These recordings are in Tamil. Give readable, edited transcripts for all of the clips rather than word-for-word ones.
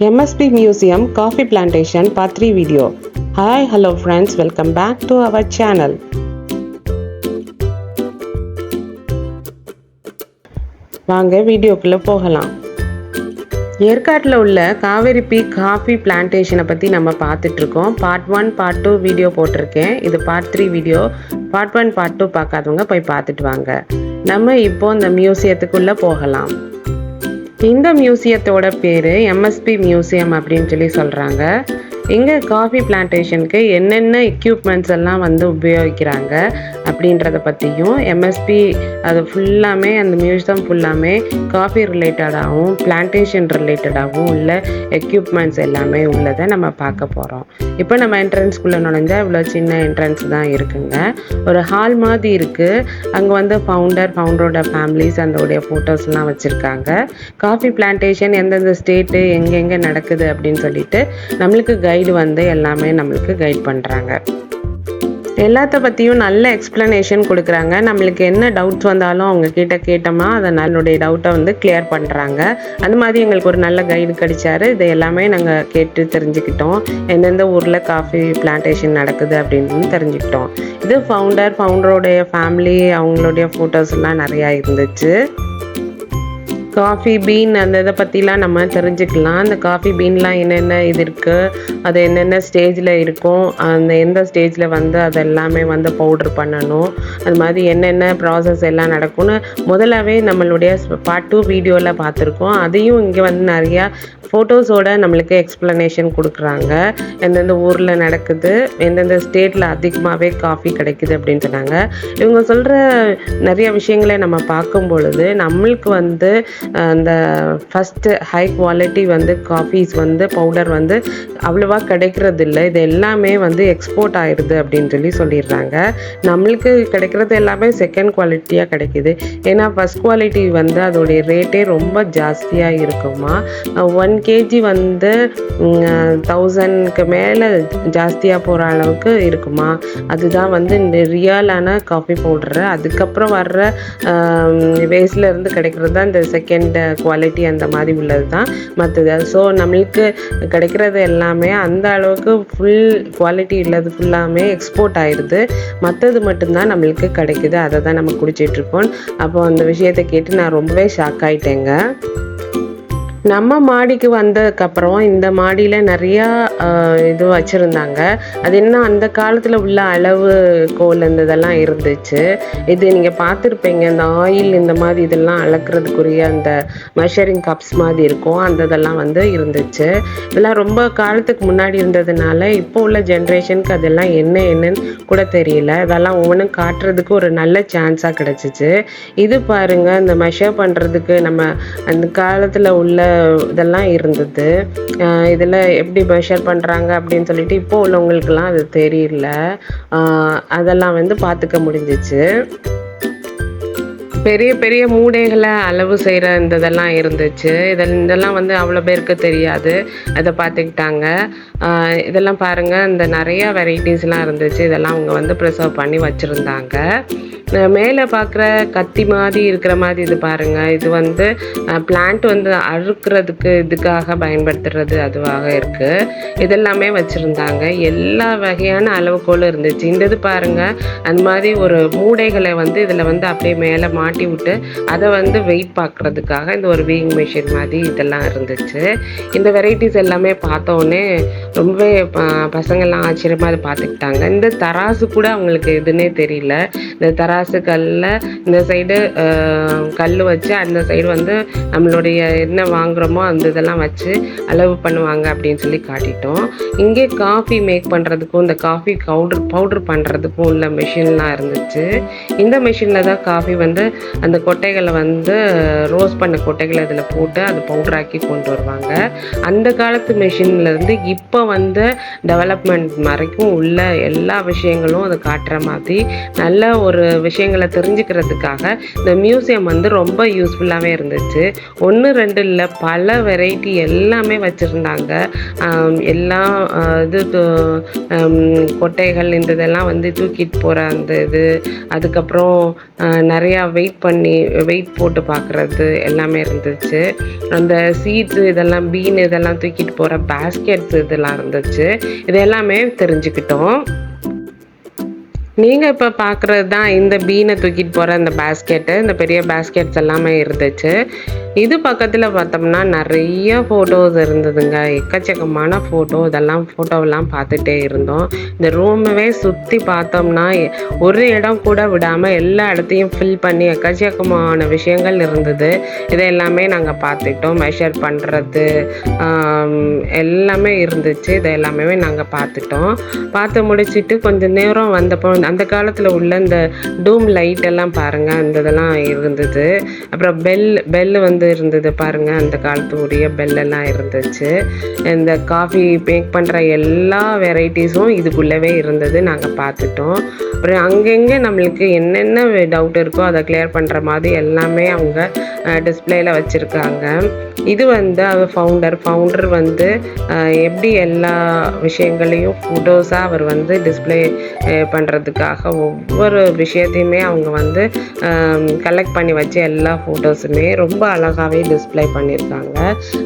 MSP Museum Coffee Plantation Part 3 video. Hi, hello friends, welcome back to our channel. வாங்க வீடியோக்குள்ள போகலாம். ஏற்காட்டில் உள்ள காவேரி பீக் காஃபி பிளான்டேஷனை பற்றி நம்ம பார்த்துட்டு இருக்கோம். பார்ட் 1 பார்ட் 2 வீடியோ போட்டிருக்கேன். இது பார்ட் 3 வீடியோ. பார்ட் 1 பார்ட் 2 பார்க்காதவங்க போய் பார்த்துட்டு வாங்க. நம்ம இப்போ இந்த மியூசியத்துக்குள்ளே போகலாம். இந்த மியூசியத்தோட பேர் MSP மியூசியம் அப்படின்னு சொல்கிறாங்க. இங்கே காஃபி பிளான்டேஷனுக்கு என்னென்ன எக்யூப்மெண்ட்ஸ் எல்லாம் உபயோகிக்கிறாங்க அப்படின்றத பற்றியும் MSP அது ஃபுல்லாமே அந்த மியூசியம் ஃபுல்லாமே காஃபி ரிலேட்டடாகவும் பிளான்டேஷன் ரிலேட்டடாகவும் உள்ள எக்யூப்மெண்ட்ஸ் எல்லாமே உள்ளதை நம்ம பார்க்க போகிறோம். இப்போ நம்ம என்ட்ரன்ஸ்குள்ளே நுழைஞ்சால் இவ்வளோ சின்ன என்ட்ரன்ஸ் தான் இருக்குங்க. ஒரு ஹால் மாதிரி இருக்குது. அங்கே ஃபவுண்டரோட ஃபேமிலிஸ் அதோடைய ஃபோட்டோஸ்லாம் வச்சுருக்காங்க. காஃபி பிளான்டேஷன் எந்தெந்த ஸ்டேட்டு எங்கெங்கே நடக்குது அப்படின்னு சொல்லிட்டு நம்மளுக்கு கைடு எல்லாமே நம்மளுக்கு கைட் பண்ணுறாங்க. எல்லாத்த பற்றியும் நல்ல எக்ஸ்ப்ளனேஷன் கொடுக்குறாங்க. நம்மளுக்கு என்ன டவுட்ஸ் வந்தாலும் அவங்க கிட்ட கேட்டோமா அதை நம்மளுடைய டவுட்டை கிளியர் பண்ணுறாங்க. அந்த மாதிரி எங்களுக்கு ஒரு நல்ல கைடு கிடைச்சாரு. இது எல்லாமே நாங்கள் கேட்டு தெரிஞ்சுக்கிட்டோம். எந்தெந்த ஊரில் காஃபி பிளான்டேஷன் நடக்குது அப்படின்னு தெரிஞ்சுக்கிட்டோம். இது ஃபவுண்டரோடைய ஃபேமிலி அவங்களுடைய ஃபோட்டோஸ்லாம் நிறையா இருந்துச்சு. காஃபி பீன் அந்த இதை பற்றிலாம் நம்ம தெரிஞ்சுக்கலாம். அந்த காஃபி பீன்லாம் என்னென்ன இது இருக்குது, அது என்னென்ன ஸ்டேஜில் இருக்கும், அந்த எந்த ஸ்டேஜில் அது எல்லாமே பவுட்ரு பண்ணணும், அது மாதிரி என்னென்ன ப்ராசஸ் எல்லாம் நடக்கும்னு முதலாவே நம்மளுடைய பார்ட் 2 வீடியோவில் பார்த்துருக்கோம். அதையும் இங்கே நிறையா ஃபோட்டோஸோட நம்மளுக்கு எக்ஸ்ப்ளனேஷன் கொடுக்குறாங்க. எந்தெந்த ஊரில் நடக்குது, எந்தெந்த ஸ்டேட்டில் அதிகமாகவே காஃபி கிடைக்குது அப்படின்னு சொன்னாங்க. இவங்க சொல்கிற நிறைய விஷயங்களை நம்ம பார்க்கும் பொழுது நம்மளுக்கு அந்த first high quality copies powder அவ்வளோவா கிடைக்கிறது இல்லை. இது எல்லாமே எக்ஸ்போர்ட் ஆயிடுது அப்படின்னு சொல்லிடுறாங்க. நம்மளுக்கு கிடைக்கிறது எல்லாமே செகண்ட் குவாலிட்டியாக கிடைக்குது. ஏன்னா ஃபஸ்ட் குவாலிட்டி அதோடைய ரேட்டே ரொம்ப ஜாஸ்தியாக இருக்குமா. 1 kg 1000க்கு மேலே ஜாஸ்தியாக போகிற அளவுக்கு இருக்குமா. அதுதான் ரியலான காஃபி பவுடரு. அதுக்கப்புறம் வர்ற வேஸ்ட்லேருந்து கிடைக்கிறது தான் இந்த செகண்ட் குவாலிட்டி அந்த மாதிரி உள்ளது தான் மற்றது. ஸோ நம்மளுக்கு கிடைக்கிறது எல்லாமே அந்த அளவுக்கு ஃபுல் குவாலிட்டி உள்ளது ஃபுல்லாமே எக்ஸ்போர்ட் ஆயிடுது. மற்றது மட்டும்தான் நம்மளுக்கு கிடைக்குது. அதை தான் நம்ம குடிச்சிட்ருக்கோம். அப்போ அந்த விஷயத்தை கேட்டு நான் ரொம்பவே ஷாக் ஆகிட்டேங்க. நம்ம மாடிக்கு வந்ததுக்கப்புறம் இந்த மாடியில் நிறையா இது வச்சுருந்தாங்க. அது என்ன அந்த காலத்தில் உள்ள அளவு கோல் இதெல்லாம் இருந்துச்சு. இது நீங்கள் பார்த்துருப்பீங்க. இந்த ஆயில் இந்த மாதிரி இதெல்லாம் அளக்கிறதுக்குரிய அந்த மெஷரிங் கப்ஸ் மாதிரி இருக்கும். அந்த இதெல்லாம் இருந்துச்சு. இதெல்லாம் ரொம்ப காலத்துக்கு முன்னாடி இருந்ததுனால இப்போ உள்ள ஜென்ரேஷனுக்கு அதெல்லாம் என்னன்னு கூட தெரியல. இதெல்லாம் ஒவ்வொன்றும் காட்டுறதுக்கு ஒரு நல்ல சான்ஸாக கிடச்சிச்சு. இது பாருங்கள், இந்த மெஷர் பண்ணுறதுக்கு நம்ம அந்த காலத்தில் உள்ள இதெல்லாம் இருந்தது. இதில் எப்படி மெஷர் பண்ணுறாங்க அப்படின்னு சொல்லிட்டு இப்போ உள்ளவங்களுக்கெல்லாம் அது தெரியல. அதெல்லாம் பார்த்துக்க முடிஞ்சிச்சு. பெரிய பெரிய மூடைகளை அளவு செய்கிற இதெல்லாம் இருந்துச்சு. இதெல்லாம் அவ்வளோ பேருக்கு தெரியாது. அதை பார்த்துக்கிட்டாங்க. இதெல்லாம் பாருங்கள், இந்த நிறையா வெரைட்டிஸ்லாம் இருந்துச்சு. இதெல்லாம் அவங்க ப்ரிசர்வ் பண்ணி வச்சுருந்தாங்க. மேலே பார்க்குற கத்தி மாதிரி இருக்கிற மாதிரி இது பாருங்கள். இது பிளான்ட் அறுக்கிறதுக்கு இதுக்காக பயன்படுத்துறது அதுவாக இருக்குது. இதெல்லாமே வச்சுருந்தாங்க. எல்லா வகையான அளவுகோலும் இருந்துச்சு. இந்த இது பாருங்கள், அந்த மாதிரி ஒரு மூடைகளை இதில் அப்படியே மேலே மாட்டி விட்டு அதை வெயிட் பார்க்குறதுக்காக இந்த ஒரு வீயிங் மிஷின் மாதிரி இதெல்லாம் இருந்துச்சு. இந்த வெரைட்டிஸ் எல்லாமே பார்த்தோன்னே ரொம்பவே பசங்கள்லாம் ஆச்சரியமாக அதை பார்த்துக்கிட்டாங்க. இந்த தராசு கூட அவங்களுக்கு எதுன்னே தெரியல. இந்த தராசு கல்லில் இந்த சைடு கல் வச்சு அந்த சைடு நம்மளுடைய என்ன வாங்குகிறோமோ அந்த இதெல்லாம் வச்சு அளவு பண்ணுவாங்க அப்படின்னு சொல்லி காட்டிட்டோம். இங்கே காஃபி மேக் பண்ணுறதுக்கும் இந்த காஃபி பவுட்ரு பண்ணுறதுக்கும் உள்ள மிஷின்லாம் இருந்துச்சு. இந்த மிஷினில் தான் காஃபி அந்த கொட்டைகளை ரோஸ்ட் பண்ண கொட்டைகளை அதில் போட்டு அது பவுடராக்கி கொண்டு வருவாங்க. அந்த காலத்து மிஷின்லேருந்து இப்போ வந்து டெவலப்மெண்ட் வரைக்கும் உள்ள எல்லா விஷயங்களும் அது காட்டுற மாதிரி நல்ல ஒரு விஷயங்களை தெரிஞ்சுக்கிறதுக்காக இந்த மியூசியம் வந்து ரொம்ப யூஸ்ஃபுல்லாகவே இருந்துச்சு. 1 2 இல்லை, பல வெரைட்டி எல்லாமே வச்சுருந்தாங்க. எல்லாம் இது கொட்டைகள் இந்த இதெல்லாம் வந்து தூக்கிட்டு போகிற அந்த இது, அதுக்கப்புறம் நிறையா வெயிட் போட்டு பார்க்குறது எல்லாமே இருந்துச்சு. அந்த சீட்ஸு இதெல்லாம் பீன் இதெல்லாம் தூக்கிட்டு போகிற பேஸ்கெட்ஸ் இதெல்லாம் இருந்துச்சு. இது எல்லாமே தெரிஞ்சுக்கிட்டோம். நீங்கள் இப்போ பார்க்குறது தான் இந்த பீனை தூக்கிட்டு போகிற இந்த பேஸ்கெட்டு, இந்த பெரிய பேஸ்கெட்ஸ் எல்லாமே இருந்துச்சு. இது பக்கத்தில் பார்த்தோம்னா நிறைய ஃபோட்டோஸ் இருந்ததுங்க. எக்கச்சக்கமான ஃபோட்டோவெல்லாம் பார்த்துட்டே இருந்தோம். இந்த ரூமவே சுற்றி பார்த்தோம்னா ஒரு இடம் கூட விடாமல் எல்லா இடத்தையும் ஃபில் பண்ணி எக்கச்சக்கமான விஷயங்கள் இருந்தது. இதை எல்லாமே நாங்கள் பார்த்துக்கிட்டோம். மெஷர் பண்ணுறது எல்லாமே இருந்துச்சு. இதை எல்லாமே நாங்கள் பார்த்து முடிச்சுட்டு கொஞ்சம் நேரம் வந்தப்போ அந்த காலத்தில் உள்ள இந்த டூம் லைட் எல்லாம் பாருங்கள், அந்த இதெல்லாம் இருந்தது. அப்புறம் பெல் வந்து இருந்தது பாருங்கள், அந்த காலத்து உரிய பெல்லெல்லாம் இருந்துச்சு. இந்த காஃபி மேக் பண்ணுற எல்லா வெரைட்டிஸும் இதுக்குள்ளவே இருந்தது, நாங்கள் பார்த்துட்டோம். அப்புறம் அங்கங்கே நம்மளுக்கு என்னென்ன டவுட் இருக்கோ அதை கிளியர் பண்ணுற மாதிரி எல்லாமே அவங்க டிஸ்பிளேயில் வச்சுருக்காங்க. இது வந்து ஃபவுண்டர் வந்து எப்படி எல்லா விஷயங்களையும் ஃபோட்டோஸாக அவர் வந்து டிஸ்பிளே பண்ணுறதுக்காக ஒவ்வொரு விஷயத்தையுமே அவங்க வந்து கலெக்ட் பண்ணி வச்சு எல்லா ஃபோட்டோஸுமே ரொம்ப அழகாகவே டிஸ்பிளே பண்ணியிருக்காங்க.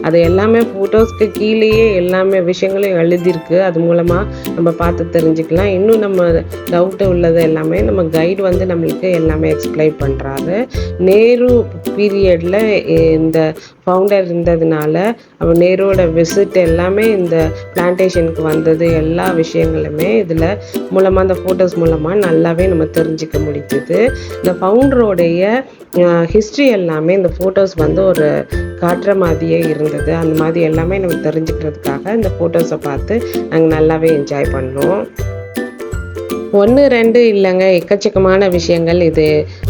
அது எல்லாமே ஃபோட்டோஸ்க்கு கீழேயே எல்லாமே விஷயங்களும் எழுதியிருக்கு. அது மூலமாக நம்ம பார்த்து தெரிஞ்சுக்கலாம். இன்னும் நம்ம டவுட்டு உள்ளது எல்லாமே நம்ம கைடு வந்து நம்மளுக்கு எல்லாமே எக்ஸ்பிளைன் பண்ணுறாரு. நேரு பீரியடில் இந்த ஃபவுண்டர் இருந்ததுனால நேருவோட விசிட் எல்லாமே இந்த பிளான்டேஷனுக்கு வந்தது, எல்லா விஷயங்களுமே இதில் மூலமாக அந்த ஃபோட்டோஸ் மூலமாக நல்லாவே நம்ம தெரிஞ்சுக்க முடிஞ்சுது. இந்த ஃபவுண்டரோடைய ஹிஸ்ட்ரி எல்லாமே இந்த ஃபோட்டோஸ் வந்து ஒரு காட்டுற மாதிரியே இருந்தது. அந்த மாதிரி எல்லாமே நம்ம தெரிஞ்சுக்கிறதுக்காக இந்த ஃபோட்டோஸை பார்த்து நாங்கள் நல்லாவே என்ஜாய் பண்ணோம். 1 2 இல்லைங்க, எக்கச்சக்கமான விஷயங்கள். இது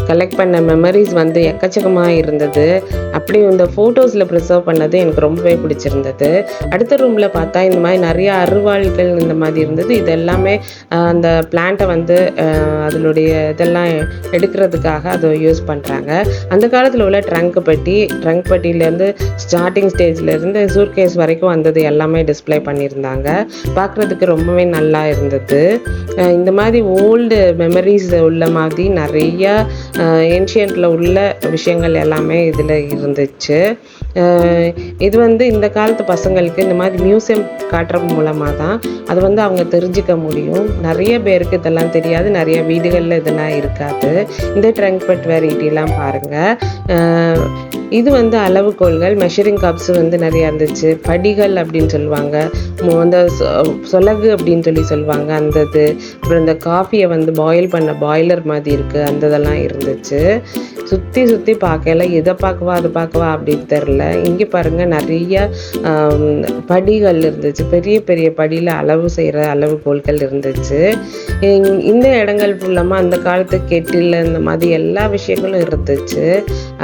கலெக்ட் பண்ண மெமரிஸ் வந்து எக்கச்சக்கமாக இருந்தது. அப்படி இந்த ஃபோட்டோஸில் ப்ரிசர்வ் பண்ணது எனக்கு ரொம்பவே பிடிச்சிருந்தது. அடுத்த ரூமில் பார்த்தா இந்த மாதிரி நிறைய அருவாள்கள் இந்த மாதிரி இருந்தது. இது எல்லாமே அந்த பிளான்ட்டை வந்து அதனுடைய இதெல்லாம் எடுக்கிறதுக்காக அதை யூஸ் பண்ணுறாங்க. அந்த காலத்தில் உள்ள ட்ரங்க் பெட்டியிலேருந்து ஸ்டார்டிங் ஸ்டேஜ்லேருந்து சூட்கேஸ் வரைக்கும் வந்தது எல்லாமே டிஸ்பிளே பண்ணியிருந்தாங்க. பார்க்குறதுக்கு ரொம்பவே நல்லா இருந்தது. இந்த மாதிரி ஓல்டு மெமரிஸ் உள்ள மாதிரி நிறைய ஏன்ஷியன்ட்டில் உள்ள விஷயங்கள் எல்லாமே இதில் இருந்துச்சு. இது வந்து இந்த காலத்து பசங்களுக்கு இந்த மாதிரி மியூசியம் காட்டுறது மூலமாக தான் அது வந்து அவங்க தெரிஞ்சுக்க முடியும். நிறைய பேருக்கு இதெல்லாம் தெரியாது, நிறைய வீடுகளில் இதெல்லாம் இருக்காது. இந்த ட்ரங்க் பெட் வெரைட்டிலாம் பாருங்கள். இது வந்து அளவுகோல்கள், மெஷரிங் கப்ஸ் வந்து நிறையா இருந்துச்சு. படிகள் அப்படின்னு சொல்லுவாங்க, அந்த சொலகு அப்படின்னு சொல்லுவாங்க அந்த இது. அப்புறம் இந்த காஃபியை வந்து பாயில் பண்ண பாய்லர் மாதிரி இருக்குது, அந்த இதெல்லாம் இருந்துச்சு. சுற்றி பார்க்கல எதை பார்க்கவா அது பார்க்கவா அப்படின்னு தெரில. இங்கே பாருங்கள் நிறைய படிகள் இருந்துச்சு, பெரிய பெரிய படியில் அளவு செய்கிற அளவுகோல்கள் இருந்துச்சு. இந்த இடங்கள் ஃபுல்லாமல் அந்த காலத்து கெட்டில் இந்த மாதிரி எல்லா விஷயங்களும் இருந்துச்சு.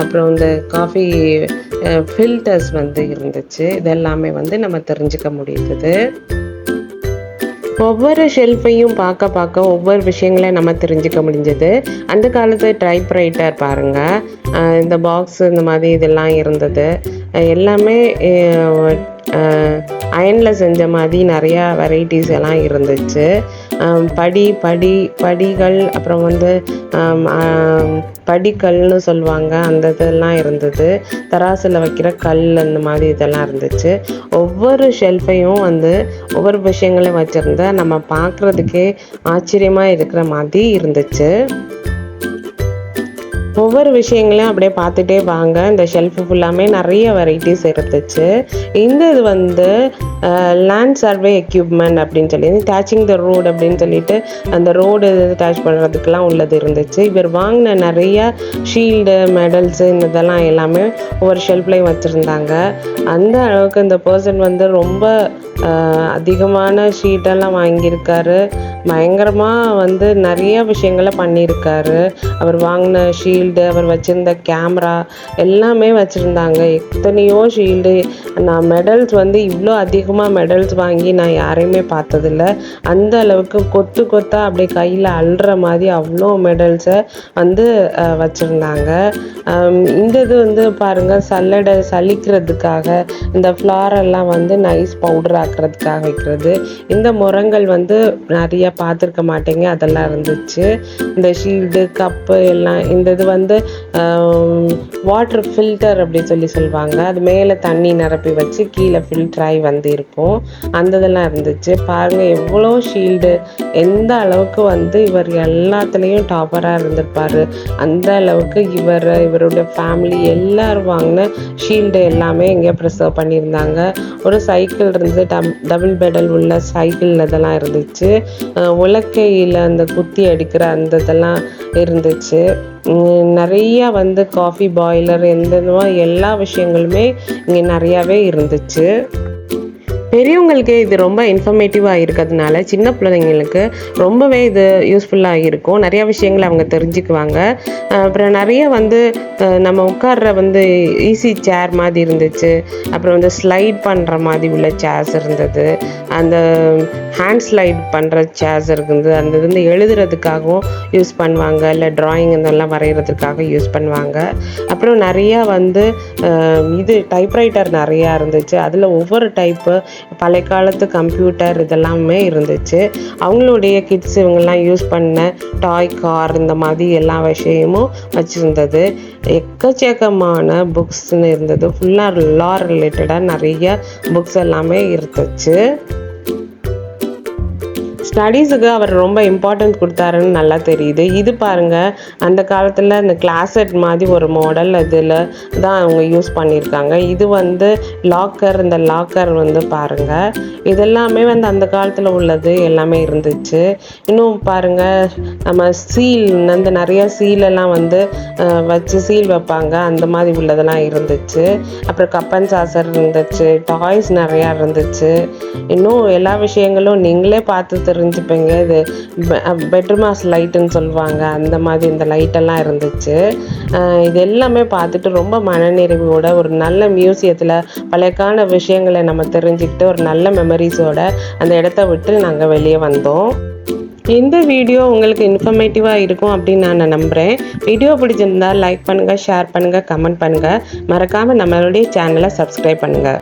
அப்புறம் இந்த காஃபி ஃபில்டர்ஸ் வந்து இருந்துச்சு. இதெல்லாமே வந்து நம்ம தெரிஞ்சுக்க முடியுது. ஒவ்வொரு ஷெல்ஃபையும் பார்க்க ஒவ்வொரு விஷயங்களை நம்ம தெரிஞ்சுக்க முடிஞ்சது. அந்த காலத்து டைப்ரைட்டர் பாருங்கள், இந்த பாக்ஸ் இந்த மாதிரி இதெல்லாம் இருந்தது. எல்லாமே அயனில் செஞ்ச மாதிரி நிறையா வெரைட்டிஸ் எல்லாம் இருந்துச்சு. படிகள், அப்புறம் வந்து படிக்கல்னு சொல்லுவாங்க, அந்த இதெல்லாம் இருந்தது. தராசில் வைக்கிற கல் அந்த மாதிரி இதெல்லாம் இருந்துச்சு. ஒவ்வொரு ஷெல்ஃபையும் வந்து ஒவ்வொரு விஷயங்களையும் வச்சுருந்தா நம்ம பார்க்குறதுக்கே ஆச்சரியமாக இருக்கிற மாதிரி இருந்துச்சு. ஒவ்வொரு விஷயங்களையும் அப்படியே பார்த்துட்டே வாங்க. இந்த ஷெல்ஃபு ஃபுல்லாமே நிறைய வெரைட்டிஸ் இருந்துச்சு. இந்த இது வந்து லேண்ட் சர்வே எக்யூப்மெண்ட் அப்படின்னு சொல்லி டேச்சிங் த ரோடு அப்படின்னு சொல்லிட்டு அந்த ரோடு டேச் பண்ணுறதுக்கெலாம் உள்ளது இருந்துச்சு. இவர் வாங்கின நிறைய ஷீல்டு, மெடல்ஸு இதெல்லாம் எல்லாமே ஒவ்வொரு ஷெல்ஃப்லையும் வச்சுருந்தாங்க. அந்த அளவுக்கு இந்த பர்சன் வந்து ரொம்ப அதிகமான ஷீட்டெல்லாம் வாங்கியிருக்காரு. பயங்கரமாக வந்து நிறைய விஷயங்களை பண்ணியிருக்காரு. அவர் வாங்கின ஷீல்டு, அவர் வச்சுருந்த கேமரா எல்லாமே வச்சுருந்தாங்க. எத்தனையோ ஷீல்டு. நான் மெடல்ஸ் வந்து இவ்வளோ அதிகமாக மெடல்ஸ் வாங்கி நான் யாரையுமே பார்த்ததில்ல. அந்த அளவுக்கு கொத்து கொத்தாக அப்படியே கையில் அள்ளுற மாதிரி அவ்வளோ மெடல்ஸை வந்து வச்சுருந்தாங்க. இந்த இது வந்து பாருங்கள், சல்லடை சலிக்கிறதுக்காக இந்த ஃப்ளாரெல்லாம் வந்து நைஸ் பவுடர் ஆக்கிறதுக்காக வைக்கிறது. இந்த முரங்கள் வந்து நிறைய பார்த்துருக்க மாட்டேங்க, அதெல்லாம் இருந்துச்சு. இந்த ஷீல்டு, கப்பு எல்லாம். இந்த இது வந்து வாட்டர் ஃபில்டர் அப்படி சொல்லுவாங்க. அது மேலே தண்ணி நிரப்பி வச்சு கீழே ஃபில்டர் ஆகி வந்து இருக்கும். அந்த இதெல்லாம் இருந்துச்சு. பாருங்கள் எவ்வளோ ஷீல்டு, எந்த அளவுக்கு வந்து இவர் எல்லாத்துலேயும் டாப்பராக இருந்திருப்பார். அந்த அளவுக்கு இவருடைய ஃபேமிலி எல்லோரும் வாங்கின ஷீல்டு எல்லாமே இங்கே ப்ரிசர்வ் பண்ணியிருந்தாங்க. ஒரு சைக்கிள் இருந்து, டபுள் பெடல் உள்ள சைக்கிள் இதெல்லாம் இருந்துச்சு. உலக்கையில் அந்த குத்தி அடிக்கிற அந்த இதெல்லாம் இருந்துச்சு. நிறையா வந்து காஃபி பாய்லர் எல்லா விஷயங்களுமே இங்கே நிறையாவே இருந்துச்சு. பெரியவங்களுக்கு இது ரொம்ப இன்ஃபர்மேட்டிவாக இருக்கிறதுனால சின்ன பிள்ளைங்களுக்கு ரொம்பவே இது யூஸ்ஃபுல்லாக இருக்கும். நிறையா விஷயங்களை அவங்க தெரிஞ்சுக்குவாங்க. அப்புறம் நிறைய வந்து நம்ம உட்கார்ற வந்து ஈஸி சேர் மாதிரி இருந்துச்சு. அப்புறம் வந்து ஸ்லைட் பண்ணுற மாதிரி உள்ள சேர்ஸ் இருந்தது. அந்த ஹேண்ட் ஸ்லைட் பண்ணுற சேர்ஸ் இருக்குது. அந்த இது வந்து எழுதுறதுக்காகவும் யூஸ் பண்ணுவாங்க, இல்லை ட்ராயிங் இதெல்லாம் வரைகிறதுக்காக யூஸ் பண்ணுவாங்க. அப்புறம் நிறையா வந்து இது டைப்ரைட்டர் நிறையா இருந்துச்சு. அதில் ஒவ்வொரு டைப்பு பழைய காலத்து கம்ப்யூட்டர் இதெல்லாமே இருந்துச்சு. அவங்களுடைய கிட்ஸ் இவங்கெல்லாம் யூஸ் பண்ண டாய் கார் இந்த மாதிரி எல்லா விஷயமும் வச்சுருந்தது. எக்கச்சக்கமான புக்ஸ்ன்னு இருந்தது. ஃபுல்லாக லா ரிலேட்டடாக நிறைய புக்ஸ் எல்லாமே இருந்துச்சு. ஸ்டடீஸுக்கு அவர் ரொம்ப இம்பார்ட்டன்ட் கொடுத்தாருன்னு நல்லா தெரியுது. இது பாருங்கள், அந்த காலத்தில் இந்த கிளாசெட் மாதிரி ஒரு மாடல் இதில் தான் அவங்க யூஸ் பண்ணியிருக்காங்க. இது வந்து லாக்கர். இந்த லாக்கர் வந்து பாருங்கள், இதெல்லாமே வந்து அந்த காலத்தில் உள்ளது எல்லாமே இருந்துச்சு. இன்னும் பாருங்கள், நம்ம சீல், அந்த நிறையா சீலெல்லாம் வந்து வச்சு சீல் வைப்பாங்க, அந்த மாதிரி உள்ளதெல்லாம் இருந்துச்சு. அப்புறம் கப்பன் சாசர் இருந்துச்சு, டாய்ஸ் நிறையா இருந்துச்சு. இன்னும் எல்லா விஷயங்களும் நீங்களே பார்த்து தெரிஞ்சுப்பீங்க. இது பெட்ரூமாஸ் லைட்டுன்னு சொல்லுவாங்க, அந்த மாதிரி இந்த லைட்டெல்லாம் இருந்துச்சு. இது எல்லாமே பார்த்துட்டு ரொம்ப மனநிறைவோட ஒரு நல்ல மியூசியத்தில் பழையக்கான விஷயங்களை நம்ம தெரிஞ்சுக்கிட்டு ஒரு நல்ல மெமரிஸோட அந்த இடத்த விட்டு நாங்கள் வெளியே வந்தோம். இந்த வீடியோ உங்களுக்கு இன்ஃபர்மேட்டிவாக இருக்கும் அப்படின்னு நான் நம்புகிறேன். வீடியோ பிடிச்சிருந்தால் லைக் பண்ணுங்கள், ஷேர் பண்ணுங்கள், கமெண்ட் பண்ணுங்கள். மறக்காமல் நம்மளுடைய சேனலை சப்ஸ்கிரைப் பண்ணுங்கள்.